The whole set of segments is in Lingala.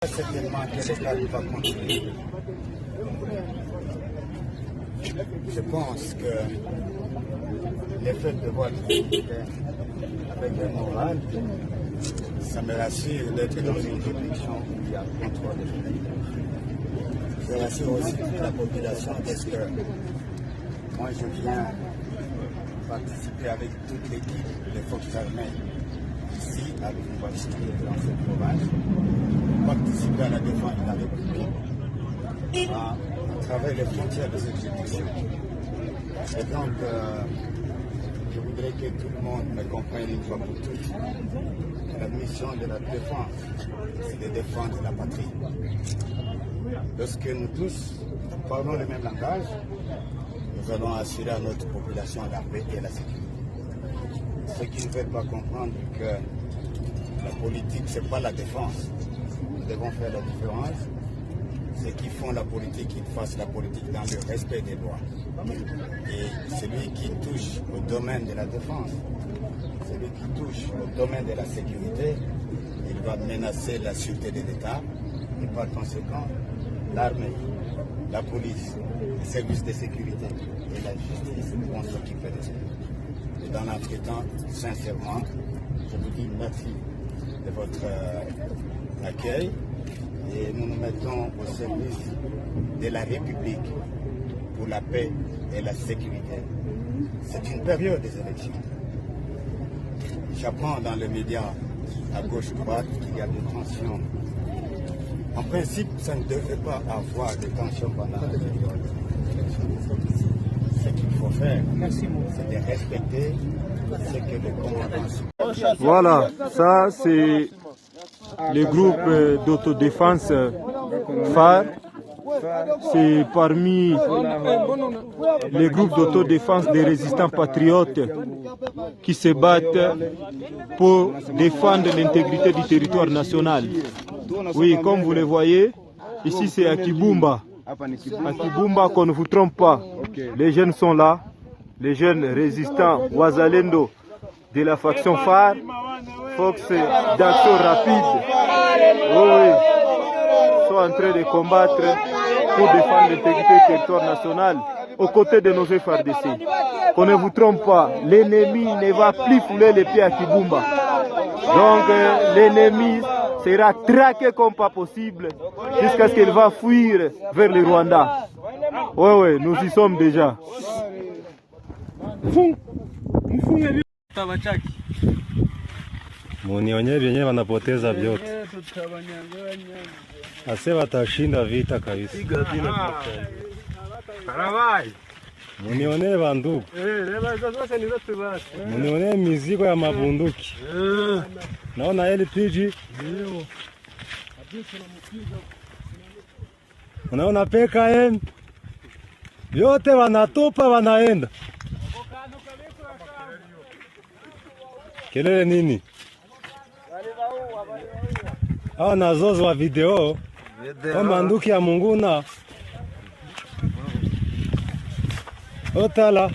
Certainement que l'État va continuer. Je pense que le fait de voir avec un moral, ça me rassure d'être dans une réflexion où il y a contrôle des flux. Je rassure aussi toute la population parce que moi je viens participer avec toute l'équipe des forces armées ici à l'université dans cette province, participer à la défense de la République à travers les frontières de cette institution. Et donc, je voudrais que tout le monde me comprenne une fois pour toutes. La mission de la défense, c'est de défendre la patrie. Lorsque nous tous parlons le même langage, nous allons assurer à notre population la paix et la sécurité. Ceux qui ne veulent pas comprendre que la politique, ce n'est pas la défense. Nous devons faire la différence. Ceux qui font la politique, ils fassent la politique dans le respect des lois. Et celui qui touche au domaine de la défense, celui qui touche au domaine de la sécurité, il va menacer la sûreté de l'État et par conséquent, l'armée, la police, les services de sécurité et la justice vont s'occuper de ça. Et dans l'entretemps, sincèrement, je vous dis merci de votre accueil et nous nous mettons au service de la République pour la paix et la sécurité. C'est une période des élections. J'apprends dans les médias à gauche-droite qu'il y a des tensions. En principe, ça ne devrait pas avoir de tensions pendant la période des élections. Ce qu'il faut faire, c'est de respecter ce que le commandant... Voilà, ça c'est le groupe d'autodéfense phare. C'est parmi les groupes d'autodéfense des résistants patriotes qui se battent pour défendre l'intégrité du territoire national. Oui, comme vous le voyez, ici c'est à Kibumba. À Kibumba, qu'on ne vous trompe pas. Les jeunes sont là, les jeunes résistants Wazalendo de la faction phare, Force d'action rapide. Oui, sont en train de combattre pour défendre l'intégrité du territoire national aux côtés de nos FARDC. Qu'on ne vous trompe pas, l'ennemi ne va plus fouler les pieds à Kibumba. Donc l'ennemi sera traqué comme pas possible jusqu'à ce qu'il va fuir vers le Rwanda. Oui, nous y sommes déjà. Munionye vyenye wanapoteza vyote. Ase watashinda vita kabisa. Munione bandugu. Munione mizigo ya mabunduki. Naona LPG. Unaona PKM. Yote wanatupa wanaenda. Kelele nini? Hao nazozo wa video kama nduki ya Munguna otala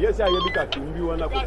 Yes, I am the king. You want to go?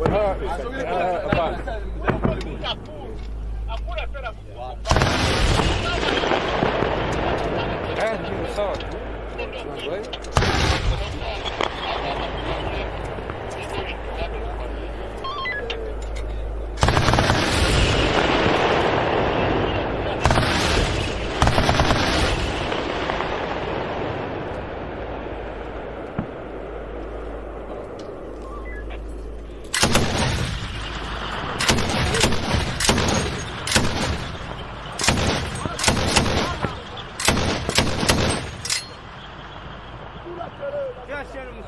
Gel canım.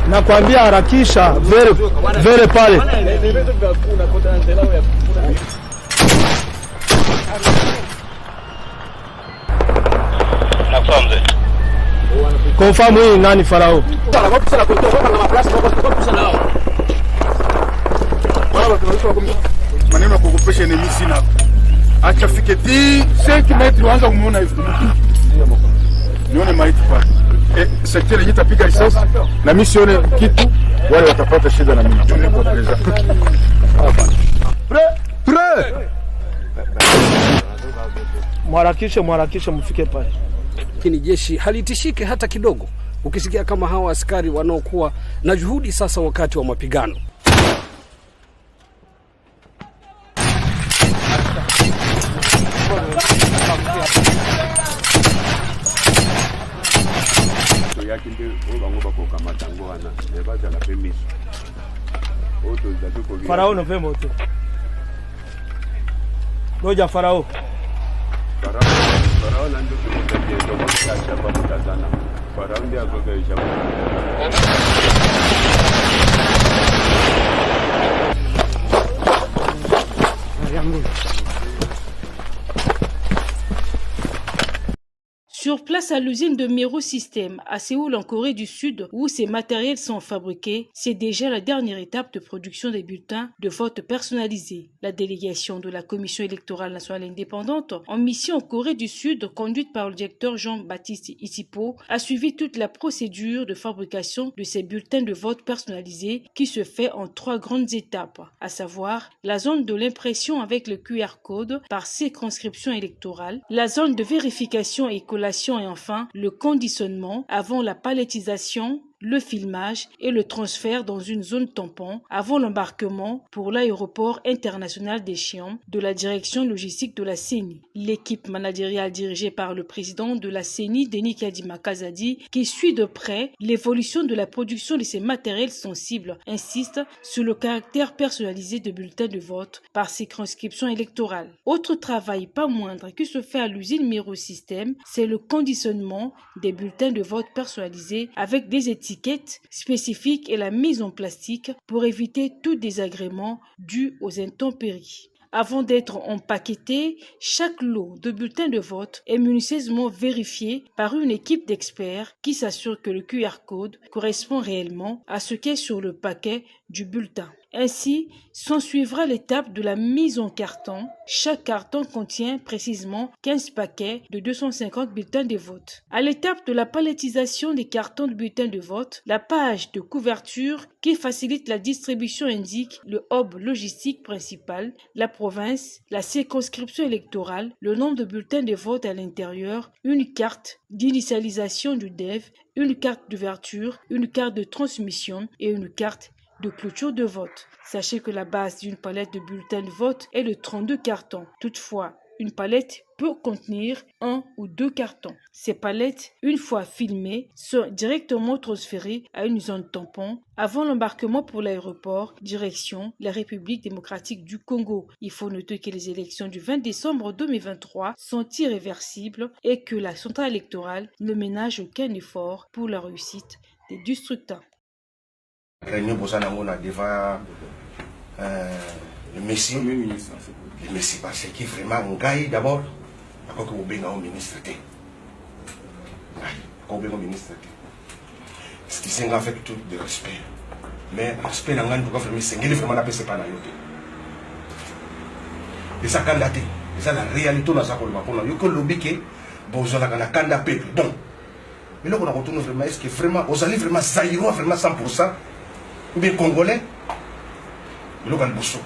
Nakwambia harakisha vere pale. Confirm hii nani Farao? Maneno ya kukopesha ni mimi sina. Acha fike 5 metri waanza kumuona hivi. Nione maiti pale. Sekretari nitapiga risasi na mimi sione kitu, wale watapata shida na mimi. Tuone kwa preza. Pre! Mwarakishe mfike pale. Lakini jeshi halitishike hata kidogo. Ukisikia kama hawa askari wanaokuwa na juhudi sasa wakati wa mapigano. Farao no vemo tu. Roja Farao. Farao na ndio ndio mtacha kwa mtazana. Farao ndio agogeisha. Sur place à l'usine de Mero System à Séoul en Corée du Sud où ces matériels sont fabriqués, c'est déjà la dernière étape de production des bulletins de vote personnalisés. La délégation de la Commission électorale nationale indépendante en mission en Corée du Sud, conduite par le directeur Jean-Baptiste Isipo, a suivi toute la procédure de fabrication de ces bulletins de vote personnalisés qui se fait en 3 grandes étapes, à savoir la zone de l'impression avec le QR code par circonscription électorale, la zone de vérification et collation et enfin le conditionnement avant la palettisation, le filmage et le transfert dans une zone tampon avant l'embarquement pour l'aéroport international d'Échion de la direction logistique de la CENI. L'équipe managériale dirigée par le président de la CENI, Denis Kadima Kazadi, qui suit de près l'évolution de la production de ces matériels sensibles, insiste sur le caractère personnalisé de bulletins de vote par circonscription électorale. Autre travail pas moindre qui se fait à l'usine Mero System, c'est le conditionnement des bulletins de vote personnalisés avec des étiquettes spécifiques et la mise en plastique pour éviter tout désagrément dû aux intempéries. Avant d'être empaqueté, chaque lot de bulletins de vote est minutieusement vérifié par une équipe d'experts qui s'assure que le QR code correspond réellement à ce qu'est sur le paquet du bulletin. Ainsi, s'ensuivra l'étape de la mise en carton. Chaque carton contient précisément 15 paquets de 250 bulletins de vote. À l'étape de la palettisation des cartons de bulletins de vote, la page de couverture qui facilite la distribution indique le hub logistique principal, la province, la circonscription électorale, le nombre de bulletins de vote à l'intérieur, une carte d'initialisation du DEV, une carte d'ouverture, une carte de transmission et une carte de clôture de vote. Sachez que la base d'une palette de bulletins de vote est de 32 cartons. Toutefois, une palette peut contenir 1 ou 2 cartons. Ces palettes, une fois filmées, sont directement transférées à une zone tampon avant l'embarquement pour l'aéroport, direction la République démocratique du Congo. Il faut noter que les élections du 20 décembre 2023 sont irréversibles et que la centrale électorale ne ménage aucun effort pour la réussite des scrutins. Réunion pour ça devant le Messie. Le Messie parce que vraiment un gars d'abord après que vous venez au ministre quand vous ministre ce qui s'est avec tout de respect mais respect n'a rien pour faire c'est vraiment la paix pas na yote et ça candidaté et ça la réalité dans ça pour le que lobby que besoin la candidat peuple donc mais là on a retourné vraiment est-ce que vraiment vous allez vraiment zaïrois vraiment 100% ou bien congolais le local bosso.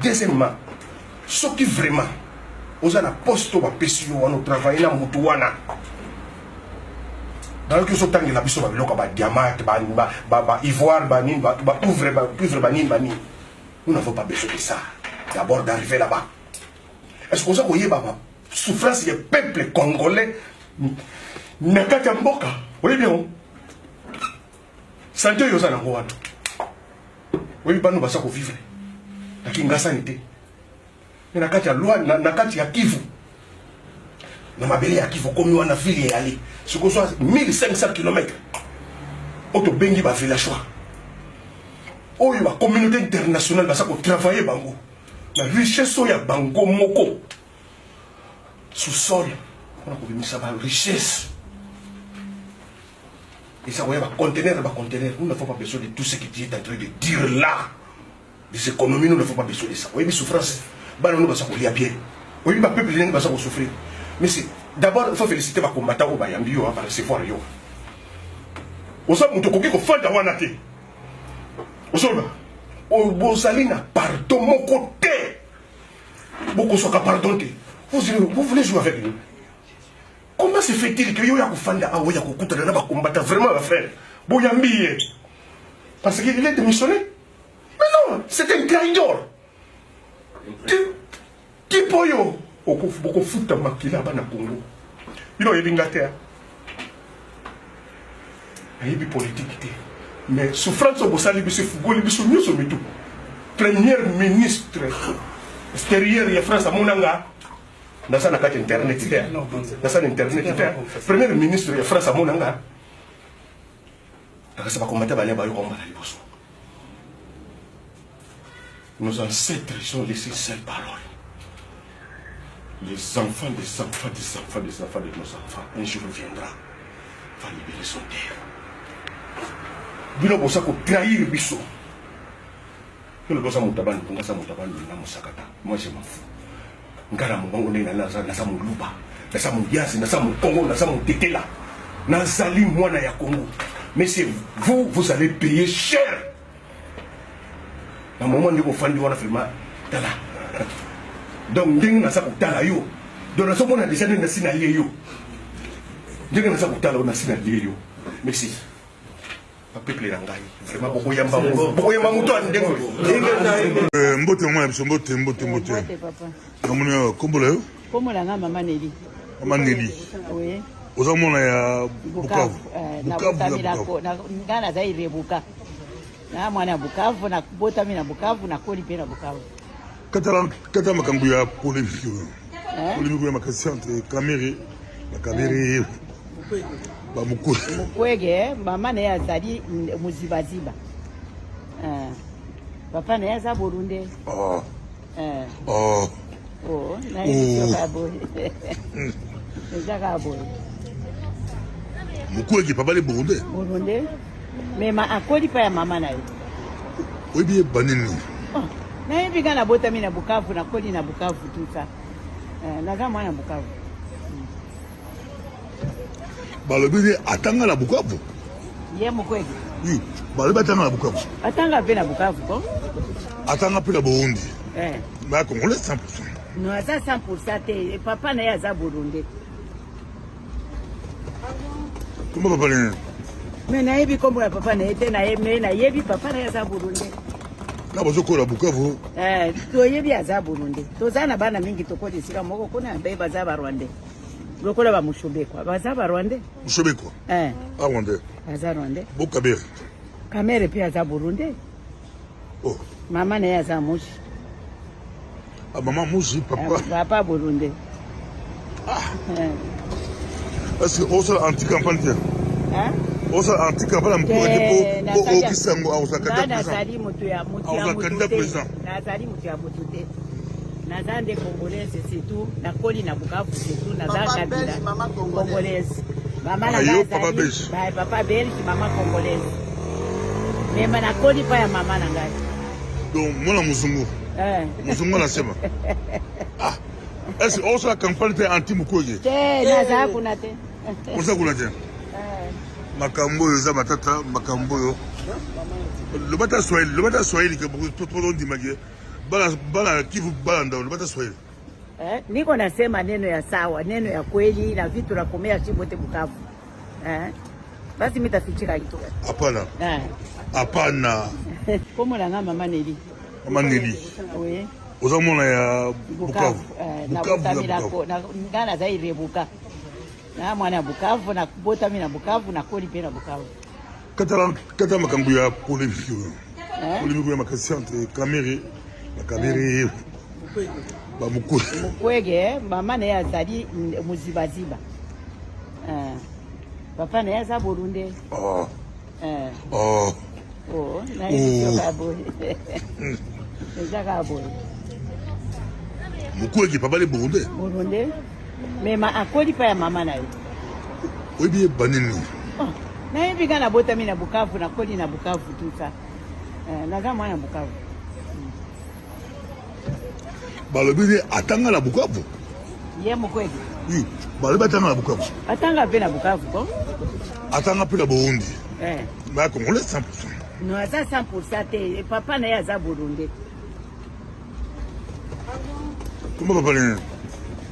Deuxièmement, ce qui vraiment aux la poste au PCO on travaille dans Moutouana dans le que ce temps il a besoin de local diamant ivoire ouvre nous n'avons pas besoin de ça d'abord d'arriver là-bas. Est-ce que vous voyez la souffrance du peuple congolais nakata mboka oui bien santé yo sana ngwana oui banu basa ko vivre lakini ngasa nite na kati ya loi na kati ya Kivu na mabele ya Kivu komi wana ville et aller. Ce que soit 1500 km. Auto bengi ba villageois. Oh, la communauté internationale va travailler bango. La richesse ya bango moko. Sous-sol. On a mis ça la richesse. Et ça va contenir. Nous n'avons pas besoin de tout ce que tu es en train de dire là. Des économies, nous n'avons pas besoin de ça. Oui, mais souffrance, nous va s'en bien. Oui, mais peuple va s'en souffrir. Mais c'est d'abord, il faut féliciter les combattants au Bayambi par recevoir yo. Au sein de mon fan d'awanate. Au sol, au Bozalina, pardon, mon côté. Beaucoup sont pardonner. Vous voulez jouer avec nous? Comment se fait-il que yo ya kufanda awo ya kukuta na ba combattre vraiment frère? Boyambi. Parce qu'il est démissionné. Mais non, c'est un traidor. Qui poyo? Beaucoup foot makila bana Congo. Il a l'Angleterre. Il y a politique. Mais souffrance au Bossali, c'est Fougo, c'est mieux sur tout. Premier ministre extérieur de France à Monanga. Dans sa carte internet, dans sa internet, premier ministre de France à Monanga. Ça va combattre les bails combat les boss. Nos ancêtres ont laissé cette parole. Les enfants des enfants des enfants des enfants de nos enfants, un jour viendra, va libérer son terre. Bino bosa ko trahir biso. Que le bosa mutabani, ngasa mutabani na musakata. Moi je m'en fous. Ngara mbongo na na muluba, na sa muyasi, na sa Congo, na sa tekela. Na zali mwana ya Congo. Mais c'est vous allez payer cher. Na moment ndiko fandi wana filma tala. Donc ndenge na sa kutala yo. Donc na so mona déjà na sina yo. Ndenge na sa kutala na sina yo. Merci. Peuple langai vraiment beaucoup yamba muto ndengo mbote mwa biso mbote papa namuna kombolo komola nga mama Neli oui ozamona ya Bukavu na ngana za irebuka na mwana Bukavu na botami na Bukavu na koli pe na Bukavu kata makambu ya polémique ya makasi entre Kamere na Kabere Mukwege mama naye azali muzibaziba papa naye aza Burundi Mukwege papa le Burundi mais akoli pa ya mama naye oyebi banini naye biga na botami na Bukavu na koli na Bukavu tout ça naza mwana Bukavu balobi atanga na Bukavu ye Mukwege oui balobi atanga na Bukavu atanga pe na Bukavu ko atanga pe na Burundi mais Congolais 100%. Non, ça 100% te papa na yaza Burundi. Comment papa na? Mais na yebi kombo ya papa na ete na yeme na yebi papa na yaza Burundi. Na bozo ko la Bukavu. To yebi yaza Burundi. To zana bana mingi to kodi sika moko kuna mbe baza ba Rwanda. Lokola ba mushobekwa. Baza ba Rwanda? Mushobekwa. Rwanda. Baza Rwanda. Bokabere. Kamere pia yaza Burundi. Oh. Mama na yaza Mushi. Maman Mushi, papa. Papa Burundi. Est-ce que Osa anti-campagne? Osa anti-campagne pour Okisango à Osaka. Nazali mutu ya président. Nazali mutu ya mutute. Nazande congolaise c'est tout. Na koli na Bukavu c'est tout. Nazali kabila congolaise. Maman na papa belge. Papa belge, maman congolaise. Mais na koli pa ya maman na ngai. Donc moi muzungu. Muzungu na sema. Est-ce que Osa campagne te anti Mukwege? Naza kuna te. Osa kuna te. Makambo yo za matata makambo yo. Le bata Swahili que tout le monde dit magé. Bala Kivu banda le bata Swahili. Niko nasema neno ya sawa, neno ya kweli na vitu la komea chibote Bukavu. Basi mitafichika kitu. Hapana. Hapana. Komo la ngama mama Neli. Mama Neli. Oui. Ozamona ya Bukavu. Na botami na ngana za irebuka. Na mwana Bukavu na botami na Bukavu na koli pe na Bukavu. Kata makambu ya polémique. Polémique ya makasi entre Kamere na Kabere. Mukwege mama naye azali muzibaziba. Papa naye aza Burundi. Naye kabo. Kabo. Mukwege papa le Burundi. Burundi. Mais akoli pa ya mama naye. Obi banini. Naye bigana bota mina Bukavu na koli na Bukavu tout ça. Naza mwana Bukavu. Balobi atanga la Bukavu. Ye Mukwege. Oui, balobi atanga la Bukavu. Atanga pe na Bukavu ko? Atanga pe na Burundi. Ba Congolais 100%. No aza 100% te papa naye aza Burundi. Comment papa naye?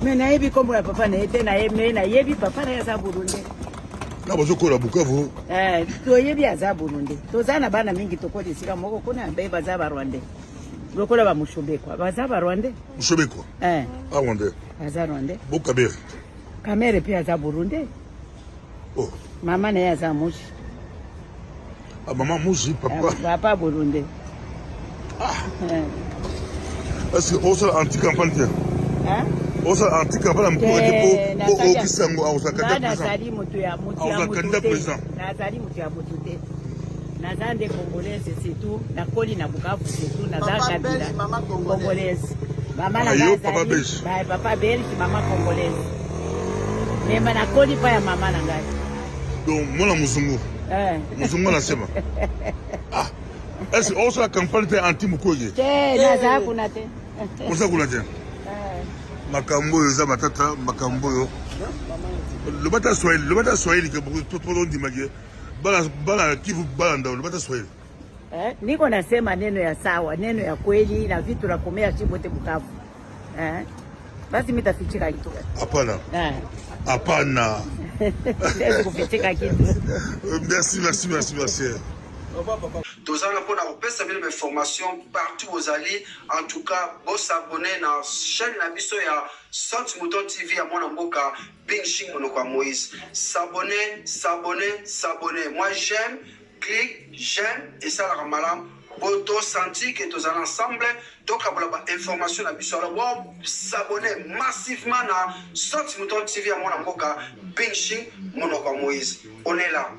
Mais nayebi kombo ya papa naye te nayebi papa naye aza Burundi. Na bazokola Bukavu. Toyebi aza Burundi. Tozana bana mingi tokoli sika moko kuna mbe baza ba Rwanda. Lokola ba Mushobekwa. Baza ba Rwanda? Mushobekwa. Rwanda. Aza Rwanda. Bokabere. Kamere pia aza Burundi. Mama naye aza Mushi. Mama Mushi papa. Papa Burundi. Est-ce que osa anti-campagne? Osa anti-campagne mkwege po okisango ausa kanda nazali mutu ya president. Nazali mutu ya mutute. Nazande Congolaise surtout na koli na Bukavu surtout naza kabila Congolaise. Mama na nazali papa belge mama Congolaise. Mema na koli pa ya mama na ngai. Donc mwana muzungu. Muzungu anasema. Est-ce que osa campagne anti-Mukwege? Naza kuna te. Osa kuna te. Makambo yo za matata makambo yo. Lobata Swahili ke beaucoup trop ndimage. Bala Kivu bala ndao lobata Swahili. Niko nasema neno ya sawa, neno ya kweli na vitu la komea chibote Bukavu. Basi mitafichika kitu. Hapana. Hapana. Siwezi kufichika kitu. Merci. Tous en pour la formation partout aux alliés. En tout cas, vous s'abonnez à la chaîne Nabiso ya Sot Mouton TV à mon amboka Binching Monokwa Moïse. S'abonner. Moi j'aime, clique, j'aime et ça la malam. Boto senti que tous ensemble, donc à la information Nabiso. Alors s'abonner massivement à Sot Mouton TV à mon amboka Binching Monokwa Moïse. On est là.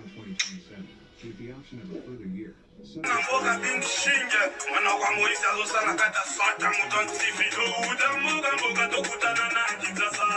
Namboka Binshinge mwana kwa Moïse azosala kata Sot Mouton TV. Mboka tokutana na Kinshasa.